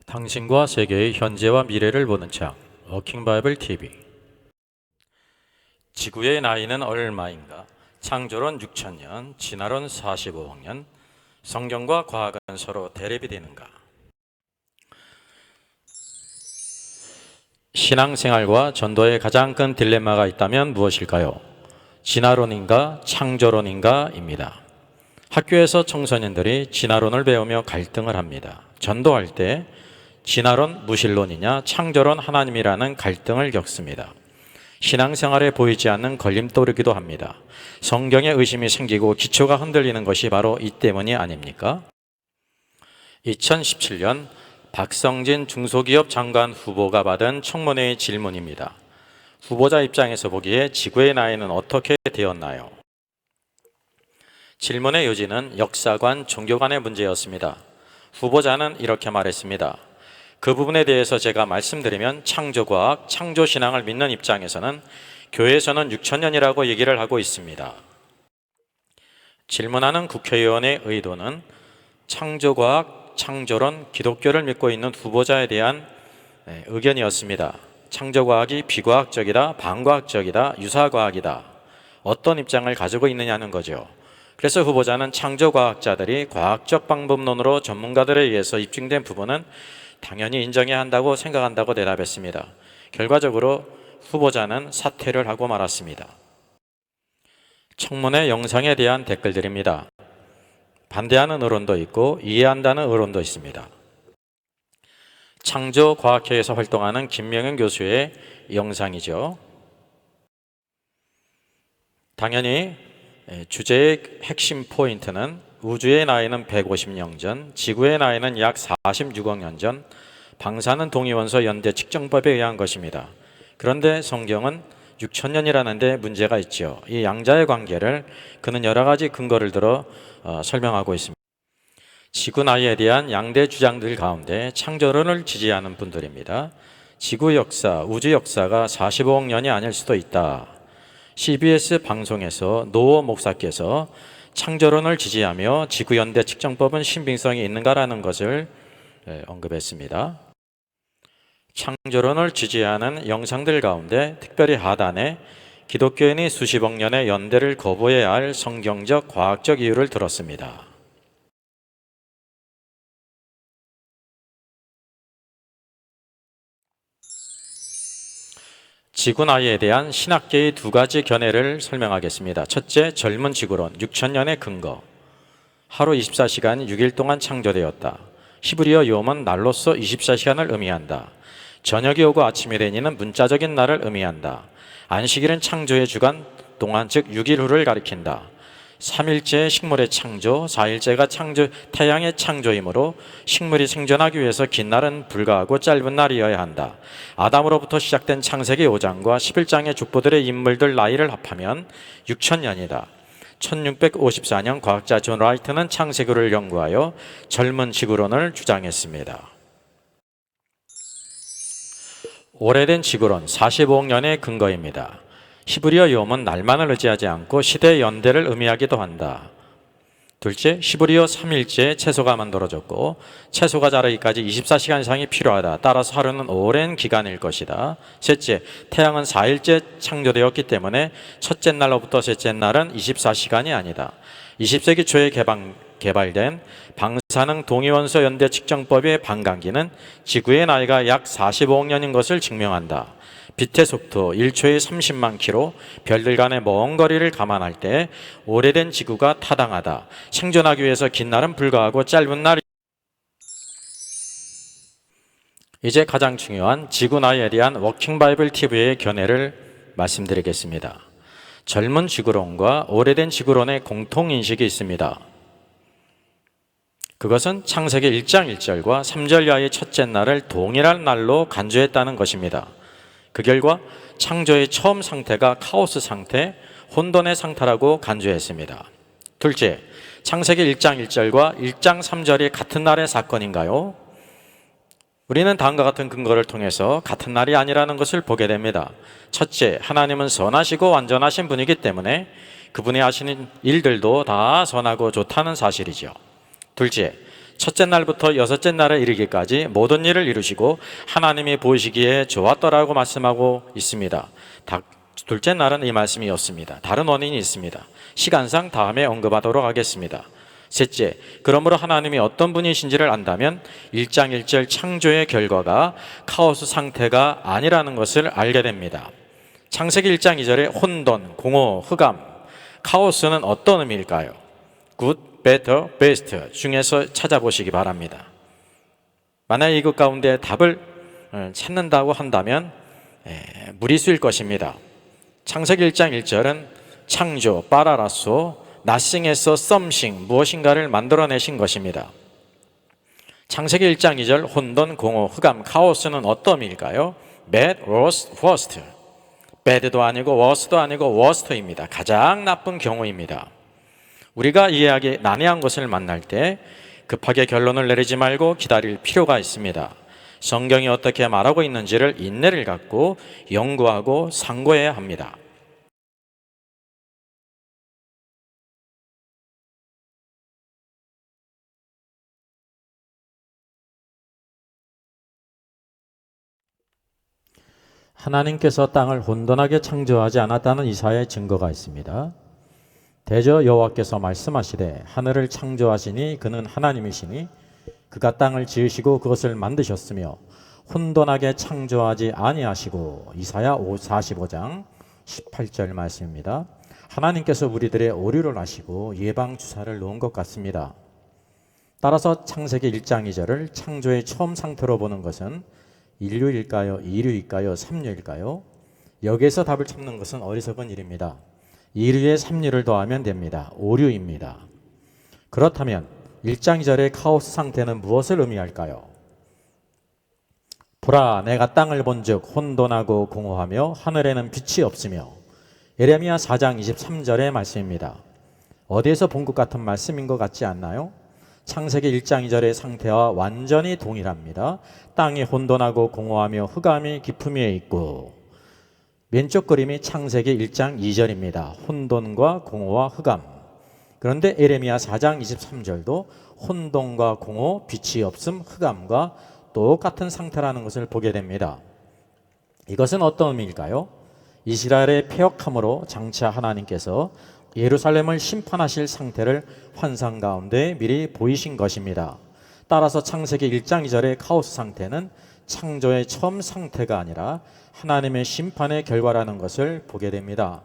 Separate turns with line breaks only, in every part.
당신과 세계의 현재와 미래를 보는 창, 워킹 바이블 TV. 지구의 나이는 얼마인가? 창조론 6천년, 진화론 45억 년, 성경과 과학은 서로 대립이 되는가? 신앙생활과 전도에 가장 큰 딜레마가 있다면 무엇일까요? 진화론인가 창조론인가 입니다. 학교에서 청소년들이 진화론을 배우며 갈등을 합니다. 전도할 때 진화론 무신론이냐 창조론 하나님이라는 갈등을 겪습니다. 신앙생활에 보이지 않는 걸림돌이기도 합니다. 성경에 의심이 생기고 기초가 흔들리는 것이 바로 이 때문이 아닙니까? 2017년 박성진 중소기업 장관 후보가 받은 청문회의 질문입니다. 후보자 입장에서 보기에 지구의 나이는 어떻게 되었나요? 질문의 요지는 역사관, 종교관의 문제였습니다. 후보자는 이렇게 말했습니다. 그 부분에 대해서 제가 말씀드리면 창조과학, 창조신앙을 믿는 입장에서는 교회에서는 6천년이라고 얘기를 하고 있습니다. 질문하는 국회의원의 의도는 창조과학, 창조론, 기독교를 믿고 있는 후보자에 대한 의견이었습니다. 창조과학이 비과학적이다, 반과학적이다, 유사과학이다. 어떤 입장을 가지고 있느냐는 거죠. 그래서 후보자는 창조과학자들이 과학적 방법론으로 전문가들에 의해서 입증된 부분은 당연히 인정해야 한다고 생각한다고 대답했습니다. 결과적으로 후보자는 사퇴를 하고 말았습니다. 청문회 영상에 대한 댓글들입니다. 반대하는 의론도 있고 이해한다는 의론도 있습니다. 창조과학회에서 활동하는 김명현 교수의 영상이죠. 당연히 주제의 핵심 포인트는 우주의 나이는 150년 전, 지구의 나이는 약 46억 년 전, 방사능 동위원소 연대 측정법에 의한 것입니다. 그런데 성경은 6천년이라는 데 문제가 있죠. 이 양자의 관계를 그는 여러 가지 근거를 들어 설명하고 있습니다. 지구 나이에 대한 양대 주장들 가운데 창조론을 지지하는 분들입니다. 지구 역사, 우주 역사가 45억 년이 아닐 수도 있다. CBS 방송에서 노호 목사께서 창조론을 지지하며 지구연대 측정법은 신빙성이 있는가라는 것을 언급했습니다. 창조론을 지지하는 영상들 가운데 특별히 하단에 기독교인이 수십억 년의 연대를 거부해야 할 성경적, 과학적 이유를 들었습니다. 지구 나이에 대한 신학계의 두 가지 견해를 설명하겠습니다. 첫째, 젊은 지구론, 6천년의 근거. 하루 24시간이 6일 동안 창조되었다. 히브리어 요음은 날로서 24시간을 의미한다. 저녁이 오고 아침이 되니는 문자적인 날을 의미한다. 안식일은 창조의 주간 동안, 즉 6일 후를 가리킨다. 3일째의 식물의 창조, 4일째가 태양의 창조이므로 식물이 생존하기 위해서 긴 날은 불가하고 짧은 날이어야 한다. 아담으로부터 시작된 창세기 5장과 11장의 족보들의 인물들 나이를 합하면 6천년이다. 1654년 과학자 존 라이트는 창세기를 연구하여 젊은 지구론을 주장했습니다. 오래된 지구론, 45억 년의 근거입니다. 히브리어 요음은 날만을 의지하지 않고 시대 연대를 의미하기도 한다. 둘째, 히브리어 3일째 채소가 만들어졌고 채소가 자라기까지 24시간 이상이 필요하다. 따라서 하루는 오랜 기간일 것이다. 셋째, 태양은 4일째 창조되었기 때문에 첫째 날로부터 셋째 날은 24시간이 아니다. 20세기 초에 개발된 방사능 동위원소 연대 측정법의 반감기는 지구의 나이가 약 45억 년인 것을 증명한다. 빛의 속도 1초에 30만 킬로, 별들 간의 먼 거리를 감안할 때 오래된 지구가 타당하다. 생존하기 위해서 긴 날은 불가하고 짧은 날이. 이제 가장 중요한 지구 나이에 대한 워킹 바이블 TV의 견해를 말씀드리겠습니다. 젊은 지구론과 오래된 지구론의 공통인식이 있습니다. 그것은 창세기 1장 1절과 3절 야의 첫째 날을 동일한 날로 간주했다는 것입니다. 그 결과 창조의 처음 상태가 카오스 상태, 혼돈의 상태라고 간주했습니다. 둘째, 창세기 1장 1절과 1장 3절이 같은 날의 사건인가요? 우리는 다음과 같은 근거를 통해서 같은 날이 아니라는 것을 보게 됩니다. 첫째, 하나님은 선하시고 완전하신 분이기 때문에 그분이 하시는 일들도 다 선하고 좋다는 사실이죠. 둘째, 첫째 날부터 여섯째 날에 이르기까지 모든 일을 이루시고 하나님이 보시기에 좋았더라고 말씀하고 있습니다. 둘째 날은 이 말씀이 없습니다. 다른 원인이 있습니다. 시간상 다음에 언급하도록 하겠습니다. 셋째, 그러므로 하나님이 어떤 분이신지를 안다면 1장 1절 창조의 결과가 카오스 상태가 아니라는 것을 알게 됩니다. 창세기 1장 2절에 혼돈, 공허, 흑암, 카오스는 어떤 의미일까요? good, better, best 중에서 찾아보시기 바랍니다. 만약 이것 가운데 답을 찾는다고 한다면 무리수일 것입니다. 창세기 1장 1절은 창조, 파라라소, nothing에서 something, 무엇인가를 만들어내신 것입니다. 창세기 1장 2절 혼돈, 공허, 흑암, 카오스는 어떤 의미일까요? bad, worst, worst. bad도 아니고 worst도 아니고 worst입니다. 가장 나쁜 경우입니다. 우리가 이해하기 난해한 것을 만날 때 급하게 결론을 내리지 말고 기다릴 필요가 있습니다. 성경이 어떻게 말하고 있는지를 인내를 갖고 연구하고 상고해야 합니다. 하나님께서 땅을 혼돈하게 창조하지 않았다는 이사야의 증거가 있습니다. 대저 여호와께서 말씀하시되 하늘을 창조하시니 그는 하나님이시니 그가 땅을 지으시고 그것을 만드셨으며 혼돈하게 창조하지 아니하시고. 이사야 45장 18절 말씀입니다. 하나님께서 우리들의 오류를 아시고 예방 주사를 놓은 것 같습니다. 따라서 창세기 1장 2절을 창조의 처음 상태로 보는 것은 인류일까요? 이류일까요? 삼류일까요? 여기에서 답을 찾는 것은 어리석은 일입니다. 이류에 삼류를 더하면 됩니다. 오류입니다. 그렇다면 1장 2절의 카오스 상태는 무엇을 의미할까요? 보라, 내가 땅을 본즉 혼돈하고 공허하며 하늘에는 빛이 없으며. 예레미야 4장 23절의 말씀입니다. 어디에서 본 것 같은 말씀인 것 같지 않나요? 창세기 1장 2절의 상태와 완전히 동일합니다. 땅이 혼돈하고 공허하며 흑암이 깊음 위에 있고. 왼쪽 그림이 창세기 1장 2절입니다. 혼돈과 공허와 흑암. 그런데 예레미야 4장 23절도 혼돈과 공허, 빛이 없음, 흑암과 똑같은 상태라는 것을 보게 됩니다. 이것은 어떤 의미일까요? 이스라엘의 패역함으로 장차 하나님께서 예루살렘을 심판하실 상태를 환상 가운데 미리 보이신 것입니다. 따라서 창세기 1장 2절의 카오스 상태는 창조의 처음 상태가 아니라 하나님의 심판의 결과라는 것을 보게 됩니다.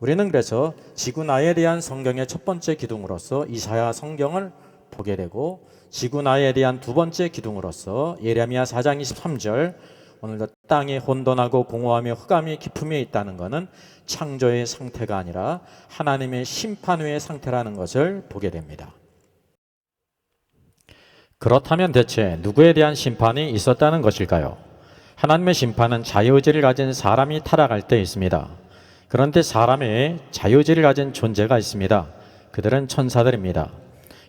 우리는 그래서 지구나에 대한 성경의 첫 번째 기둥으로서 이사야 성경을 보게 되고, 지구나에 대한 두 번째 기둥으로서 예레미야 4장 23절, 오늘도 땅이 혼돈하고 공허하며 흑암이 깊음 위에 있다는 것은 창조의 상태가 아니라 하나님의 심판 후의 상태라는 것을 보게 됩니다. 그렇다면 대체 누구에 대한 심판이 있었다는 것일까요? 하나님의 심판은 자유의지를 가진 사람이 타락할 때 있습니다. 그런데 사람의 자유의지를 가진 존재가 있습니다. 그들은 천사들입니다.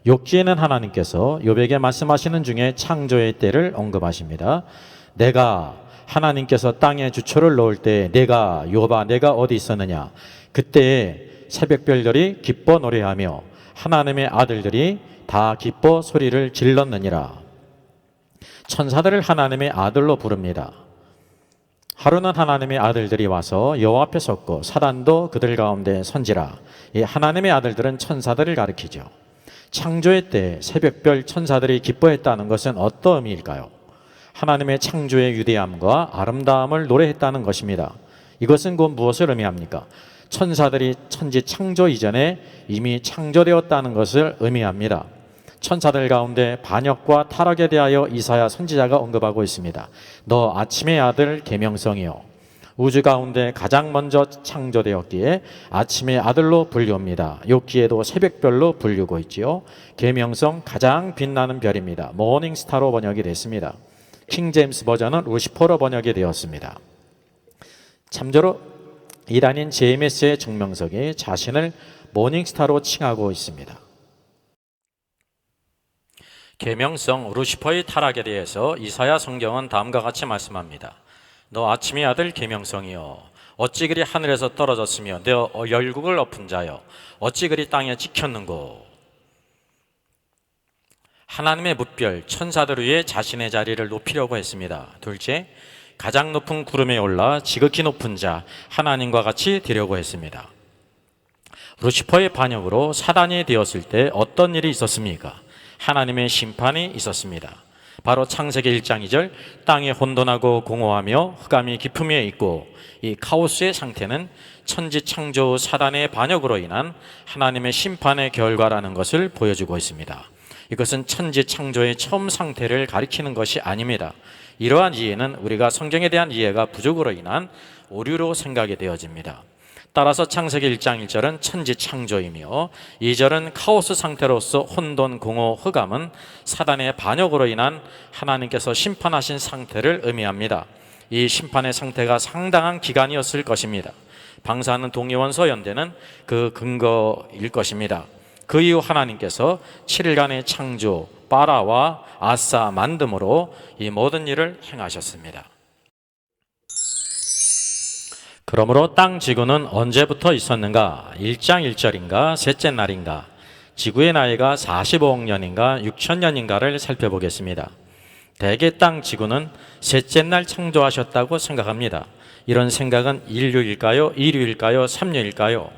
욥기에는 하나님께서 욥에게 말씀하시는 중에 창조의 때를 언급하십니다. 하나님께서 땅에 주초를 놓을 때 욥아 내가 어디 있었느냐? 그때에 새벽별들이 기뻐 노래하며 하나님의 아들들이 다 기뻐 소리를 질렀느니라. 천사들을 하나님의 아들로 부릅니다. 하루는 하나님의 아들들이 와서 여호와 앞에 섰고 사단도 그들 가운데 선지라. 이 하나님의 아들들은 천사들을 가리키죠. 창조의 때 새벽별 천사들이 기뻐했다는 것은 어떤 의미일까요? 하나님의 창조의 위대함과 아름다움을 노래했다는 것입니다. 이것은 곧 무엇을 의미합니까? 천사들이 천지 창조 이전에 이미 창조되었다는 것을 의미합니다. 천사들 가운데 반역과 타락에 대하여 이사야 선지자가 언급하고 있습니다. 너 아침의 아들 계명성이요, 우주 가운데 가장 먼저 창조되었기에 아침의 아들로 불리웁니다. 욥기에도 새벽별로 불리고 있지요. 계명성, 가장 빛나는 별입니다. 모닝스타로 번역이 됐습니다. 킹제임스 버전은 루시퍼로 번역이 되었습니다. 참조로 이란인 제임스의 증명석이 자신을 모닝스타로 칭하고 있습니다. 계명성, 루시퍼의 타락에 대해서 이사야 성경은 다음과 같이 말씀합니다. 너 아침의 아들 계명성이여, 어찌 그리 하늘에서 떨어졌으며 내 열국을 엎은 자여, 어찌 그리 땅에 찍혔는고. 하나님의 뭇별 천사들 위에 자신의 자리를 높이려고 했습니다. 둘째, 가장 높은 구름에 올라 지극히 높은 자 하나님과 같이 되려고 했습니다. 루시퍼의 반역으로 사단이 되었을 때 어떤 일이 있었습니까? 하나님의 심판이 있었습니다. 바로 창세기 1장 2절, 땅이 혼돈하고 공허하며 흑암이 깊음 위에 있고, 이 카오스의 상태는 천지 창조 사단의 반역으로 인한 하나님의 심판의 결과라는 것을 보여주고 있습니다. 이것은 천지 창조의 처음 상태를 가리키는 것이 아닙니다. 이러한 이해는 우리가 성경에 대한 이해가 부족으로 인한 오류로 생각이 되어집니다. 따라서 창세기 1장 1절은 천지 창조이며 2절은 카오스 상태로서 혼돈, 공허, 흑암은 사단의 반역으로 인한 하나님께서 심판하신 상태를 의미합니다. 이 심판의 상태가 상당한 기간이었을 것입니다. 방사능 동위원소 연대는 그 근거일 것입니다. 그 이후 하나님께서 7일간의 창조, 바라와 아사 만듦으로 이 모든 일을 행하셨습니다. 그러므로 땅 지구는 언제부터 있었는가? 1장 1절인가? 셋째 날인가? 지구의 나이가 45억 년인가? 6천 년인가를 살펴보겠습니다. 대개 땅 지구는 셋째 날 창조하셨다고 생각합니다. 이런 생각은 인류일까요? 이류일까요? 삼류일까요?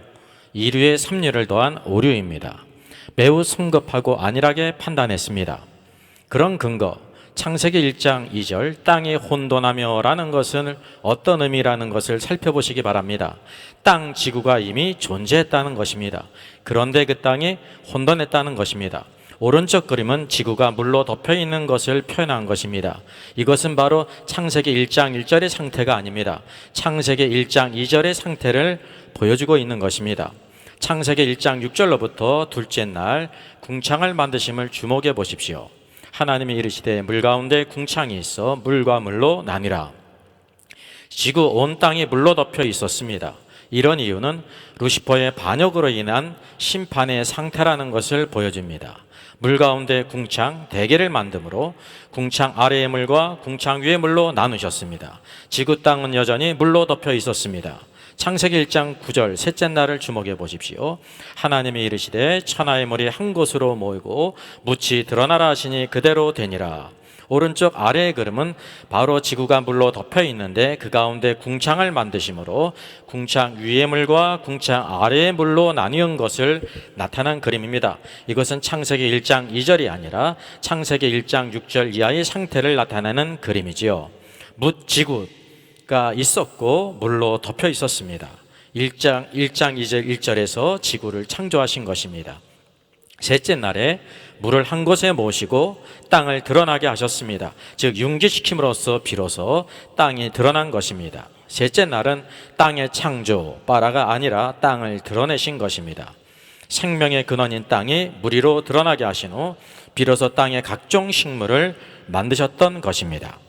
이류에 삼류를 더한 오류입니다. 매우 성급하고 안일하게 판단했습니다. 그런 근거, 창세기 1장 2절 땅이 혼돈하며 라는 것은 어떤 의미라는 것을 살펴보시기 바랍니다. 땅 지구가 이미 존재했다는 것입니다. 그런데 그 땅이 혼돈했다는 것입니다. 오른쪽 그림은 지구가 물로 덮여 있는 것을 표현한 것입니다. 이것은 바로 창세기 1장 1절의 상태가 아닙니다. 창세기 1장 2절의 상태를 보여주고 있는 것입니다. 창세기 1장 6절로부터 둘째 날 궁창을 만드심을 주목해 보십시오. 하나님이 이르시되 물 가운데 궁창이 있어 물과 물로 나뉘라. 지구 온 땅이 물로 덮여 있었습니다. 이런 이유는 루시퍼의 반역으로 인한 심판의 상태라는 것을 보여줍니다. 물 가운데 궁창, 대계를 만듦으로 궁창 아래의 물과 궁창 위의 물로 나누셨습니다. 지구 땅은 여전히 물로 덮여 있었습니다. 창세기 1장 9절 셋째 날을 주목해 보십시오. 하나님이 이르시되 천하의 물이 한 곳으로 모이고 묻이 드러나라 하시니 그대로 되니라. 오른쪽 아래의 그림은 바로 지구가 물로 덮여 있는데 그 가운데 궁창을 만드심으로 궁창 위의 물과 궁창 아래의 물로 나뉘은 것을 나타난 그림입니다. 이것은 창세기 1장 2절이 아니라 창세기 1장 6절 이하의 상태를 나타내는 그림이지요. 지구가 있었고 물로 덮여 있었습니다. 1장 2절 1절에서 지구를 창조하신 것입니다. 셋째 날에 물을 한 곳에 모시고 땅을 드러나게 하셨습니다. 즉 융기시킴으로써 비로소 땅이 드러난 것입니다. 셋째 날은 땅의 창조, 바라가 아니라 땅을 드러내신 것입니다. 생명의 근원인 땅이 무리로 드러나게 하신 후 비로소 땅의 각종 식물을 만드셨던 것입니다.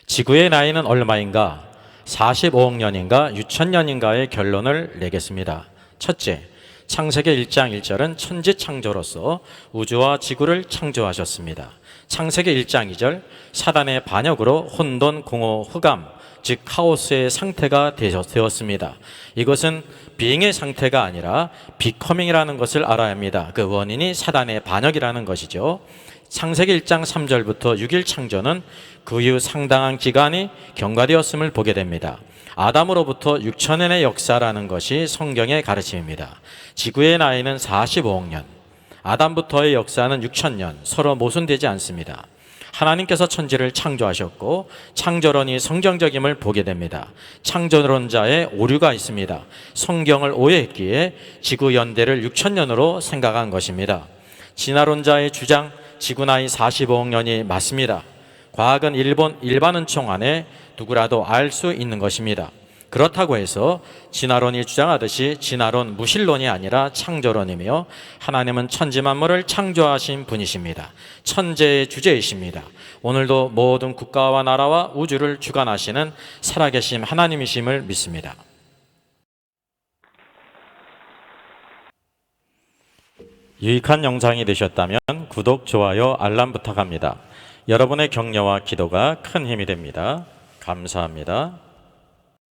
지구의 나이는 얼마인가? 45억 년인가 6천 년인가의 결론을 내겠습니다. 첫째, 창세기 1장 1절은 천지 창조로서 우주와 지구를 창조하셨습니다. 창세기 1장 2절, 사단의 반역으로 혼돈, 공허, 흑암, 즉 카오스의 상태가 되었습니다. 이것은 being의 상태가 아니라 becoming이라는 것을 알아야 합니다. 그 원인이 사단의 반역이라는 것이죠. 창세기 1장 3절부터 6일 창조는 그 이후 상당한 기간이 경과되었음을 보게 됩니다. 아담으로부터 6천년의 역사라는 것이 성경의 가르침입니다. 지구의 나이는 45억 년, 아담부터의 역사는 6천년, 서로 모순되지 않습니다. 하나님께서 천지를 창조하셨고 창조론이 성경적임을 보게 됩니다. 창조론자의 오류가 있습니다. 성경을 오해했기에 지구 연대를 6천년으로 생각한 것입니다. 진화론자의 주장 지구 나이 45억 년이 맞습니다. 과학은 일반은총 안에 누구라도 알 수 있는 것입니다. 그렇다고 해서 진화론이 주장하듯이 진화론 무실론이 아니라 창조론이며 하나님은 천지 만물을 창조하신 분이십니다. 천재의 주제이십니다. 오늘도 모든 국가와 나라와 우주를 주관하시는 살아계신 하나님이심을 믿습니다. 유익한 영상이 되셨다면 구독, 좋아요, 알람 부탁합니다. 여러분의 격려와 기도가 큰 힘이 됩니다. 감사합니다.